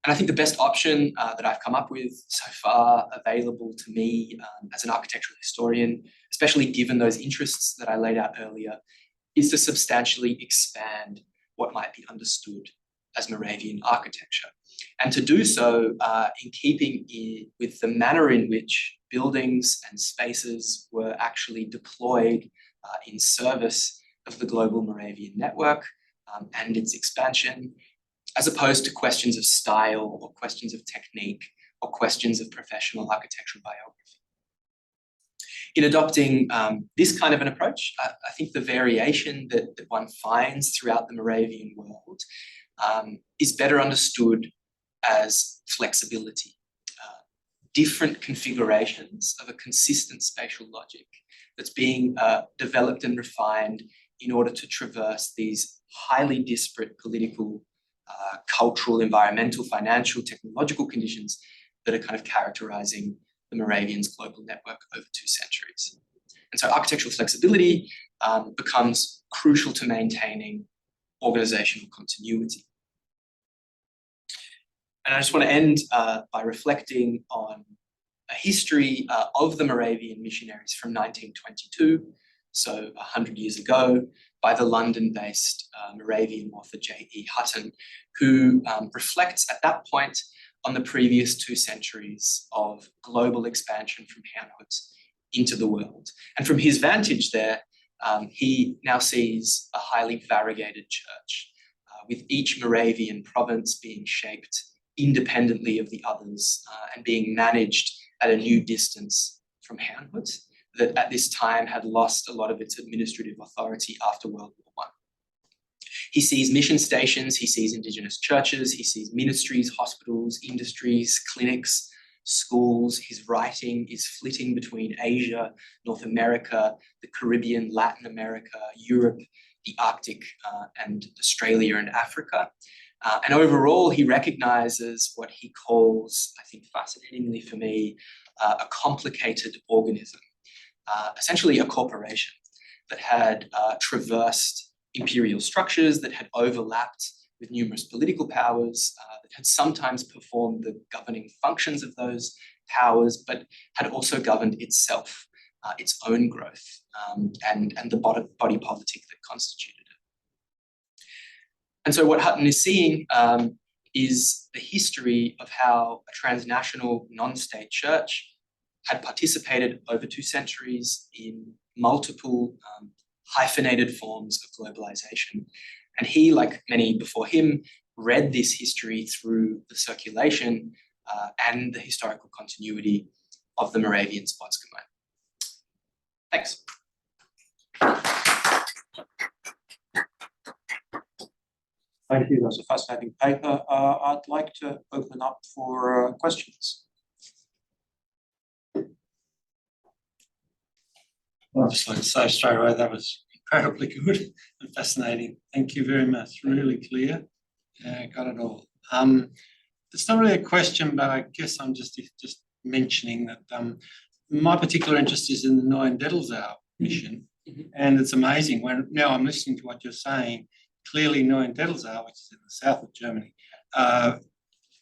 And I think the best option that I've come up with so far available to me as an architectural historian, especially given those interests that I laid out earlier, is to substantially expand what might be understood as Moravian architecture, and to do so in keeping with the manner in which buildings and spaces were actually deployed in service of the global Moravian network and its expansion, as opposed to questions of style or questions of technique or questions of professional architectural biography. In adopting this kind of an approach, I think the variation that one finds throughout the Moravian world is better understood as flexibility, different configurations of a consistent spatial logic that's being developed and refined in order to traverse these highly disparate political, cultural, environmental, financial, technological conditions that are kind of characterizing the Moravians' global network over 2 centuries. And so architectural flexibility becomes crucial to maintaining organizational continuity. And I just want to end by reflecting on a history of the Moravian missionaries from 1922, so 100 years ago, by the London-based Moravian author J.E. Hutton, who reflects at that point on the previous 2 centuries of global expansion from Herrnhut into the world. And from his vantage there, he now sees a highly variegated church, with each Moravian province being shaped independently of the others and being managed at a new distance from Herrnhut, that at this time had lost a lot of its administrative authority after World War I. He sees mission stations, he sees Indigenous churches, he sees ministries, hospitals, industries, clinics, schools. His writing is flitting between Asia, North America, the Caribbean, Latin America, Europe, the Arctic, and Australia and Africa. And overall, he recognizes what he calls, I think fascinatingly for me, a complicated organism, essentially a corporation that had traversed imperial structures, that had overlapped with numerous political powers, that had sometimes performed the governing functions of those powers, but had also governed itself its own growth and the body politic that constituted it. And so what Hutton is seeing is the history of how a transnational non-state church had participated over 2 centuries in multiple hyphenated forms of globalization. And he, like many before him, read this history through the circulation and the historical continuity of the Moravian Spotsgemeinde. Thanks. Thank you. That's a fascinating paper. I'd like to open up for questions. Well, I'd just like to say straight away that was incredibly good and fascinating. Thank you very much. Really clear. Yeah, got it all. It's not really a question, but I guess I'm just mentioning that my particular interest is in the Neuen mission, and it's amazing when now I'm listening to what you're saying. Clearly, Neuen, which is in the south of Germany,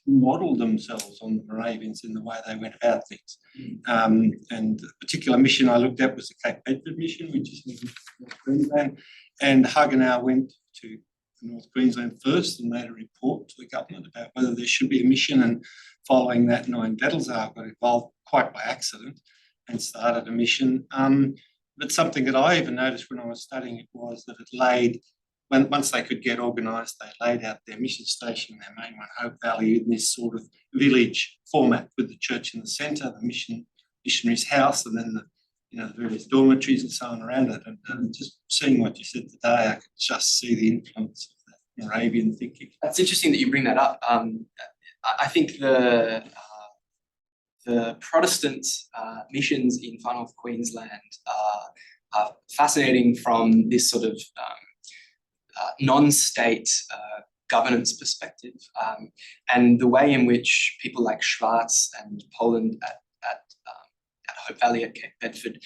modelled themselves on the Moravians in the way they went about things. And the particular mission I looked at was the Cape Bedford mission, which is in North Queensland. And Hagenau went to North Queensland first and made a report to the government about whether there should be a mission. And following that, Neuen got involved quite by accident and started a mission. But something that I even noticed when I was studying it was that it laid, once they could get organised, they laid out their mission station, their main one, Hope Valley, in this sort of village format with the church in the centre, the missionary's house, and then the various dormitories and so on around it. And just seeing what you said today, I could just see the influence of that Moravian thinking. That's interesting that you bring that up. I think the Protestant missions in Far North Queensland are fascinating from this sort of non-state governance perspective, and the way in which people like Schwarz and Poland at Hope Valley at Cape Bedford,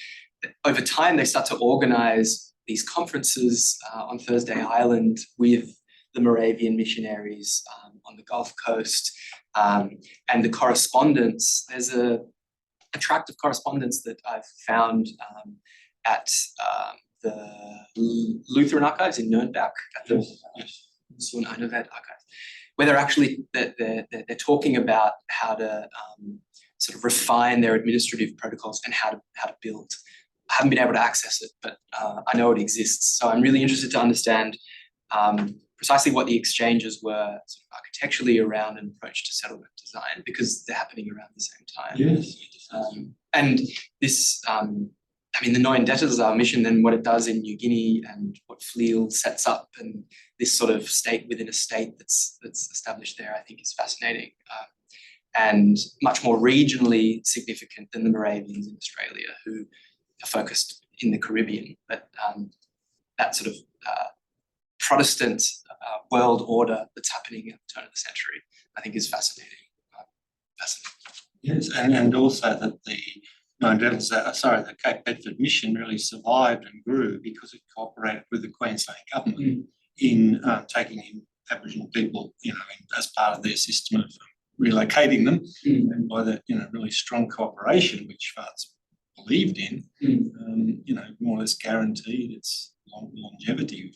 over time they start to organise these conferences on Thursday Island with the Moravian missionaries on the Gulf Coast, and the correspondence. There's a tract of correspondence that I've found at the Lutheran archives in Nuremberg, at the Archive, where they're talking about how to sort of refine their administrative protocols and how to build. I haven't been able to access it, but I know it exists. So I'm really interested to understand precisely what the exchanges were sort of architecturally around an approach to settlement design, because they're happening around the same time. Yes. And this, the Neuen mission, then what it does in New Guinea and what Fleal sets up, and this sort of state within a state that's established there, I think is fascinating, and much more regionally significant than the Moravians in Australia, who are focused in the Caribbean. But that sort of Protestant world order that's happening at the turn of the century, I think is fascinating. Yes, and also that the the Cape Bedford mission really survived and grew because it cooperated with the Queensland government in taking in Aboriginal people, as part of their system of relocating them, and by that, really strong cooperation, which Schwarz believed in, more or less guaranteed its longevity.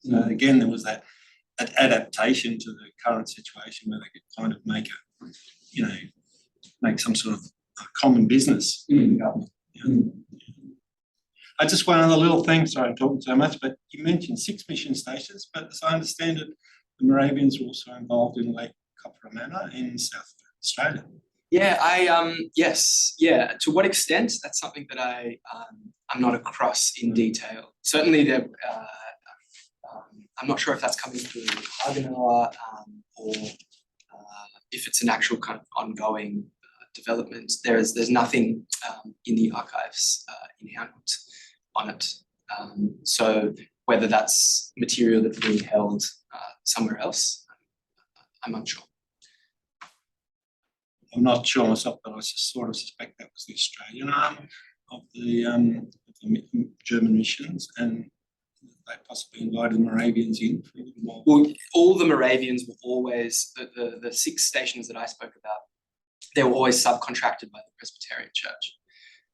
So again, there was that adaptation to the current situation where they could kind of make some sort of common business in the government. I just one other little thing, sorry I'm talking so much, but you mentioned 6 mission stations, but as I understand it, the Moravians were also involved in Lake Copperamana in South Australia. Yeah, yes. Yeah, to what extent? That's something that I'm not across in detail. Certainly I'm not sure if that's coming through Hagenauer or if it's an actual kind of ongoing development. There's nothing in the archives in Herrnhut on it. So whether that's material that's being held somewhere else, I'm unsure. I'm not sure myself, but I sort of suspect that was the Australian arm of the German missions, and they possibly invited Moravians in. Well, all the Moravians were always, the 6 stations that I spoke about, they were always subcontracted by the Presbyterian Church.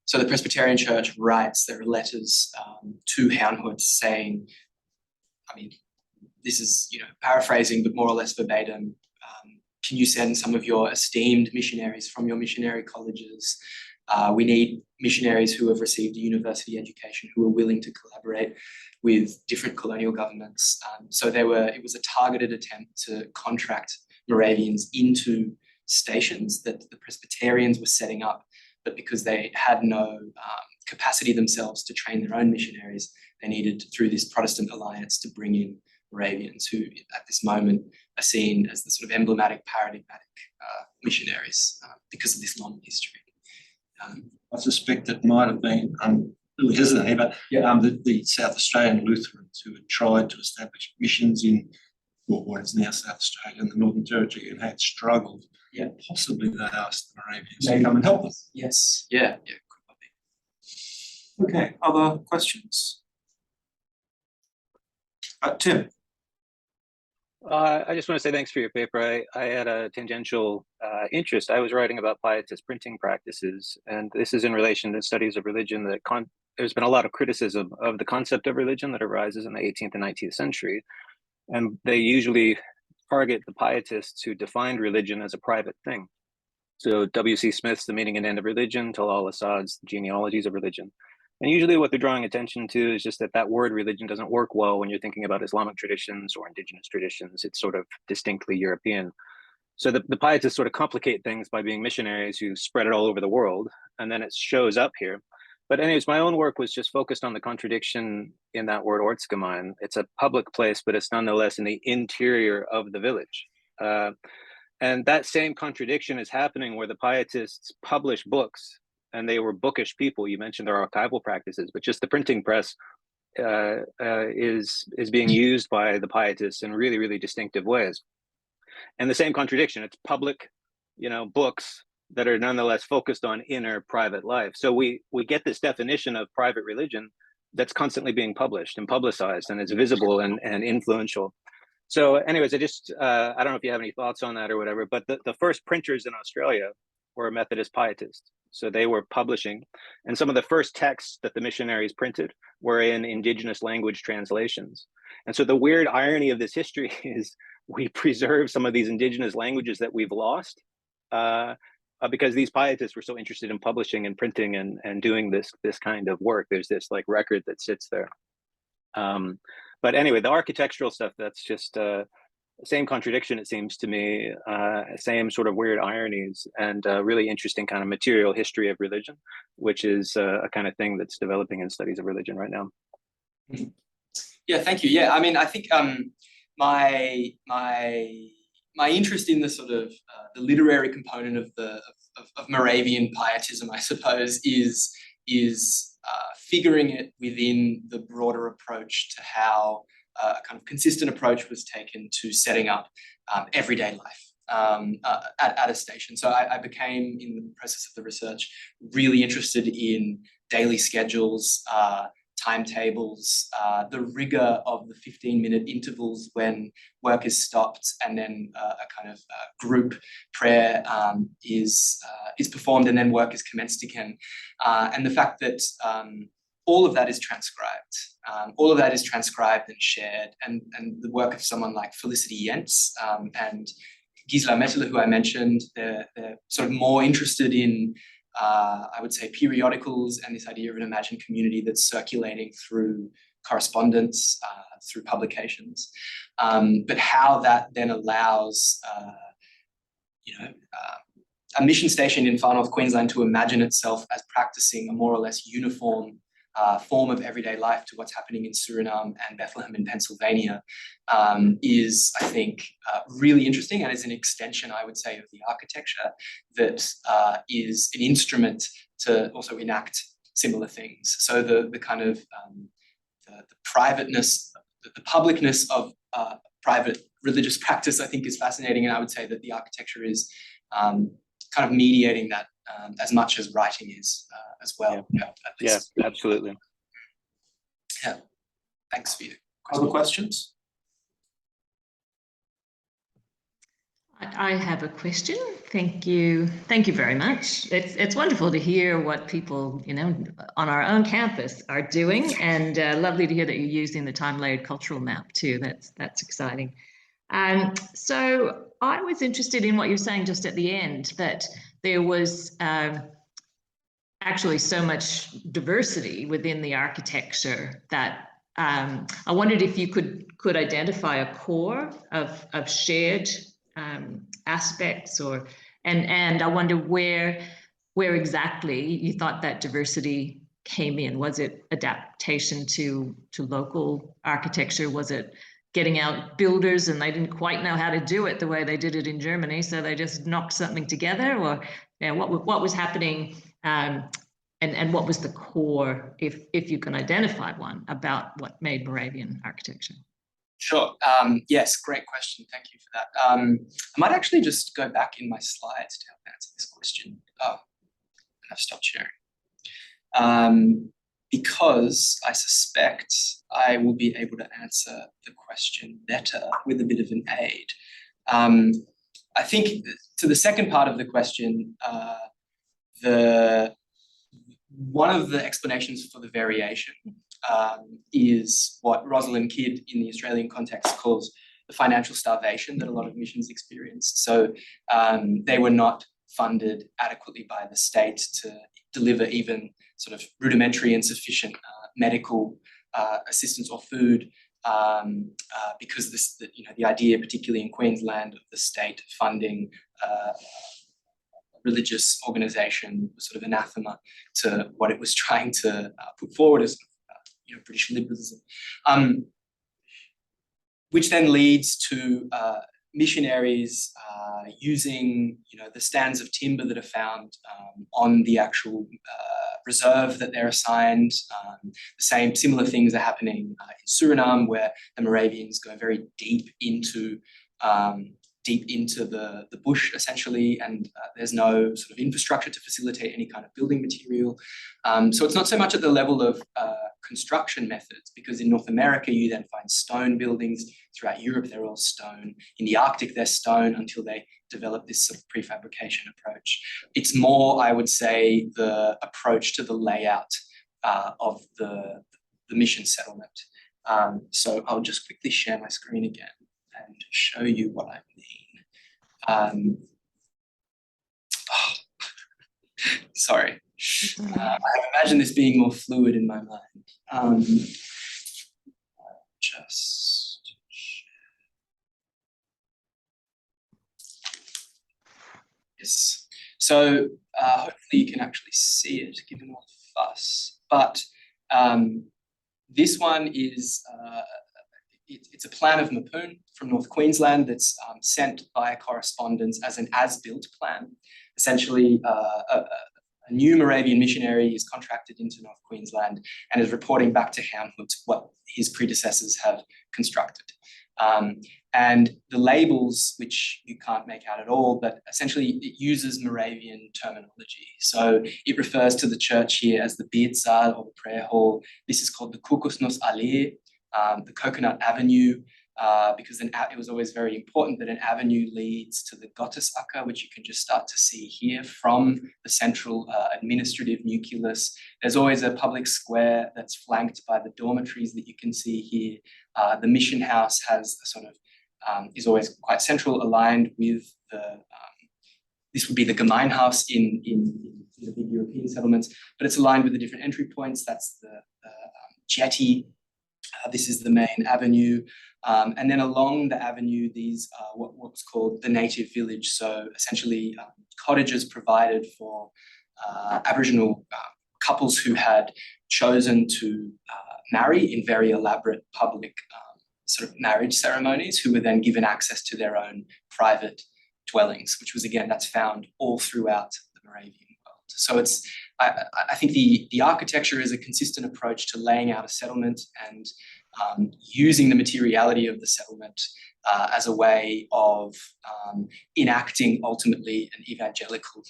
So the Presbyterian Church writes, there are letters to Herrnhut saying, I mean, this is, paraphrasing, but more or less verbatim. Can you send some of your esteemed missionaries from your missionary colleges? We need missionaries who have received a university education, who are willing to collaborate with different colonial governments. So it was a targeted attempt to contract Moravians into stations that the Presbyterians were setting up, but because they had no capacity themselves to train their own missionaries, they needed, through this Protestant alliance, to bring in Moravians, who at this moment are seen as the sort of emblematic, paradigmatic missionaries because of this long history. I suspect it might have been, really isn't it, but the South Australian Lutherans who had tried to establish missions in what is now South Australia and the Northern Territory and had struggled. Yeah, possibly they asked the Moravians to come and help them. Yes, yeah, could be. Okay, other questions? Tim. I just want to say thanks for your paper. I had a tangential interest. I was writing about pietist printing practices, and this is in relation to studies of religion. There's been a lot of criticism of the concept of religion that arises in the 18th and 19th century, and they usually target the pietists who defined religion as a private thing. So W.C. Smith's The Meaning and End of Religion, Talal Assad's Genealogies of Religion. And usually what they're drawing attention to is just that word religion doesn't work well when you're thinking about Islamic traditions or indigenous traditions. It's sort of distinctly European. So the pietists sort of complicate things by being missionaries who spread it all over the world, and then it shows up here. But anyways, my own work was just focused on the contradiction in that word Ortsgemein. It's a public place, but it's nonetheless in the interior of the village. And that same contradiction is happening where the pietists publish books, and they were bookish people. You mentioned their archival practices, but just the printing press is being used by the pietists in really, really distinctive ways. And the same contradiction, it's public, books that are nonetheless focused on inner private life. So we get this definition of private religion that's constantly being published and publicized, and it's visible and influential. So anyways, I don't know if you have any thoughts on that or whatever, but the first printers in Australia were Methodist pietists. So they were publishing, and some of the first texts that the missionaries printed were in indigenous language translations. And so the weird irony of this history is we preserve some of these indigenous languages that we've lost because these pietists were so interested in publishing and printing and doing this kind of work. There's this like record that sits there. But anyway, the architectural stuff, that's just same contradiction, it seems to me, same sort of weird ironies, and really interesting kind of material history of religion, which is a kind of thing that's developing in studies of religion right now. Yeah, thank you. Yeah, I mean, I think my interest in the sort of the literary component of Moravian pietism, I suppose, is figuring it within the broader approach to how a kind of consistent approach was taken to setting up everyday life at a station. So I became, in the process of the research, really interested in daily schedules, timetables, the rigor of the 15-minute intervals when work is stopped and then a kind of group prayer is performed and then work is commenced again. And the fact that all of that is transcribed. All of that is transcribed and shared, and the work of someone like Felicity Jentz and Gisela Mettler, who I mentioned, they're sort of more interested in, I would say, periodicals and this idea of an imagined community that's circulating through correspondence, through publications, but how that then allows, a mission station in Far North Queensland to imagine itself as practicing a more or less uniform form of everyday life to what's happening in Suriname and Bethlehem in Pennsylvania is, I think, really interesting, and is an extension, I would say, of the architecture that is an instrument to also enact similar things. So the kind of the privateness, the publicness of private religious practice, I think, is fascinating, and I would say that the architecture is kind of mediating that as much as writing is as well. Yeah, at least. Yeah, absolutely. Yeah, thanks for your Other questions? I have a question. Thank you. Thank you very much. It's wonderful to hear what people, on our own campus are doing, and lovely to hear that you're using the time-layered cultural map too. That's exciting. So I was interested in what you were saying just at the end, that there was actually so much diversity within the architecture that I wondered if you could identify a core of shared aspects, and I wonder where exactly you thought that diversity came in. Was it adaptation to local architecture? Was it getting out builders and they didn't quite know how to do it the way they did it in Germany, so they just knocked something together? Or what was happening, and what was the core, if you can identify one, about what made Moravian architecture? Sure. Yes, great question. Thank you for that. I might actually just go back in my slides to help answer this question. Oh, I've stopped sharing. Because I suspect I will be able to answer the question better with a bit of an aid. I think to the second part of the question, one of the explanations for the variation is what Rosalind Kidd in the Australian context calls the financial starvation that a lot of missions experienced. So they were not funded adequately by the state to deliver even sort of rudimentary and sufficient medical assistance or food, because the idea, particularly in Queensland, of the state funding religious organisation was sort of anathema to what it was trying to put forward as British liberalism, which then leads to missionaries using the stands of timber that are found on the actual reserve that they're assigned. Similar things are happening in Suriname, where the Moravians go very deep into the bush, essentially, and there's no sort of infrastructure to facilitate any kind of building material. So it's not so much at the level of construction methods, because in North America you then find stone buildings. Throughout Europe they're all stone. In the Arctic they're stone until they develop this sort of prefabrication approach. It's more, I would say, the approach to the layout of the mission settlement. So I'll just quickly share my screen again and show you what I mean. Sorry. I imagine this being more fluid in my mind. Yes. So hopefully you can actually see it, given all the fuss. But this one is it's a plan of Mapoon from North Queensland that's sent by correspondence as an as-built plan. Essentially, a new Moravian missionary is contracted into North Queensland and is reporting back to Helmut what his predecessors have constructed. And the labels, which you can't make out at all, but essentially it uses Moravian terminology. So it refers to the church here as the Beertsaal, or the prayer hall. This is called the Kokosnuss Allee, the Coconut Avenue, because it was always very important that an avenue leads to the Gottesacker, which you can just start to see here from the central administrative nucleus. There's always a public square that's flanked by the dormitories that you can see here. The mission house has a sort of, is always quite central, aligned with this would be the Gemeinhaus in the big European settlements, but it's aligned with the different entry points. That's the jetty. This is the main avenue. And then along the avenue, these are what's called the native village. So essentially cottages provided for Aboriginal couples who had chosen to marry in very elaborate public sort of marriage ceremonies, who were then given access to their own private dwellings, which was, again, that's found all throughout the Moravian world. So it's, I think the architecture is a consistent approach to laying out a settlement and using the materiality of the settlement as a way of enacting ultimately an evangelical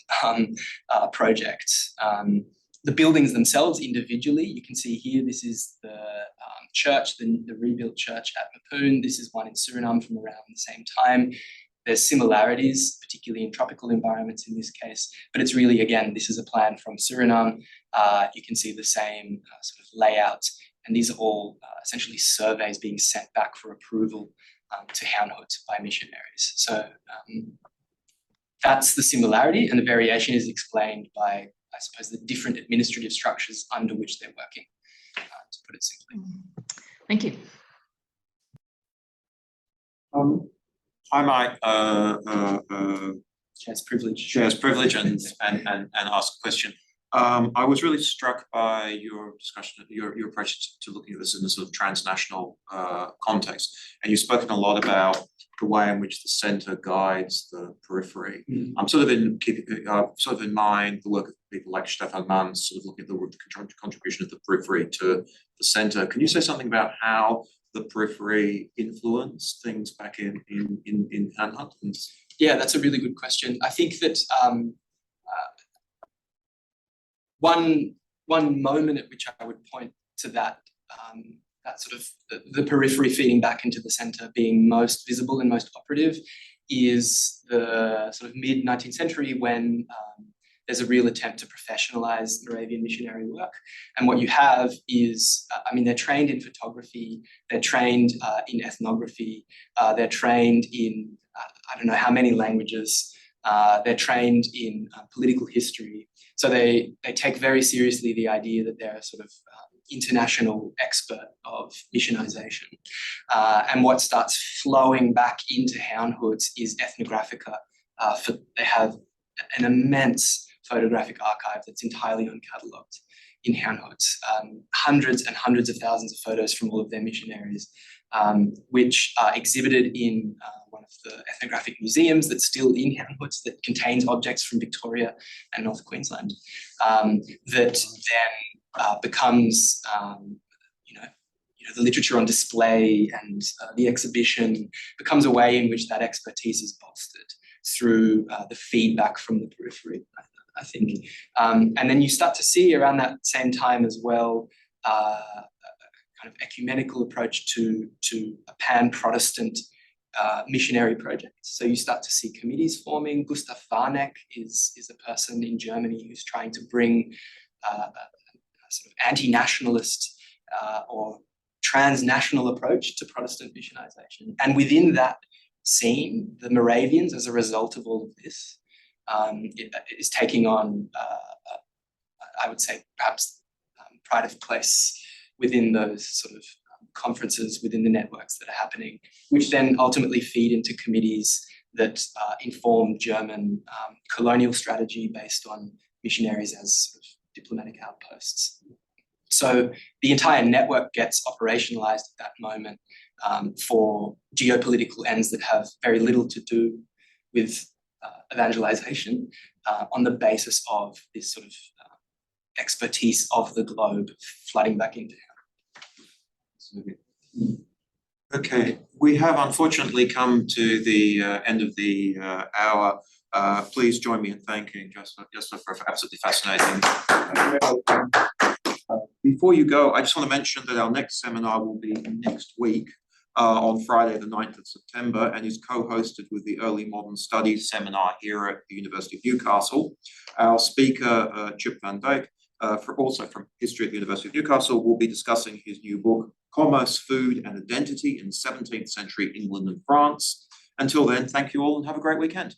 project. The buildings themselves individually, you can see here, this is the church, the rebuilt church at Mapoon. This is one in Suriname from around the same time. There's similarities, particularly in tropical environments in this case, but it's really, again, this is a plan from Suriname. You can see the same sort of layout, and these are all essentially surveys being sent back for approval to Herrnhut by missionaries. So that's the similarity, and the variation is explained by, I suppose, the different administrative structures under which they're working, to put it simply. Thank you. I might Shares privilege. shares privilege and ask a question. I was really struck by your discussion, your approach to looking at this in a sort of transnational context, and you've spoken a lot about the way in which the centre guides the periphery. I'm sort of in mind the work of people like Stefan Manns, sort of looking at the contribution of the periphery to the centre. Can you say something about how the periphery influence things back in Herrnhut? Yeah, that's a really good question. I think that one moment at which I would point to that sort of the periphery feeding back into the centre being most visible and most operative is the sort of mid-19th century, when there's a real attempt to professionalise Moravian missionary work. And what you have is, they're trained in photography, they're trained in ethnography, they're trained in I don't know how many languages, they're trained in political history. So they take very seriously the idea that they're a sort of international expert of missionization. And what starts flowing back into Herrnhut is ethnographica. They have an immense photographic archive that's entirely uncatalogued in Herrnhut. Hundreds and hundreds of thousands of photos from all of their missionaries, which are exhibited in one of the ethnographic museums that's still in Herrnhut, that contains objects from Victoria and North Queensland, that then becomes the literature on display, and the exhibition becomes a way in which that expertise is bolstered through the feedback from the periphery, I think. And then you start to see around that same time as well kind of ecumenical approach to a pan-Protestant missionary project. So you start to see committees forming. Gustav Warneck is a person in Germany who's trying to bring a sort of anti-nationalist or transnational approach to Protestant missionization. And within that scene, the Moravians, as a result of all of this, is taking on, I would say, perhaps pride of place within those sort of conferences, within the networks that are happening, which then ultimately feed into committees that inform German colonial strategy based on missionaries as sort of diplomatic outposts. So the entire network gets operationalized at that moment for geopolitical ends that have very little to do with evangelization, on the basis of this sort of expertise of the globe flooding back into Herrnhut. Okay, we have unfortunately come to the end of the hour. Please join me in thanking Jasper for absolutely fascinating. Before you go, I just want to mention that our next seminar will be next week on Friday, the 9th of September, and is co-hosted with the Early Modern Studies seminar here at the University of Newcastle. Our speaker, Chip van Dijk, also from History at the University of Newcastle, will be discussing his new book, Commerce, Food and Identity in 17th Century England and France. Until then, thank you all and have a great weekend.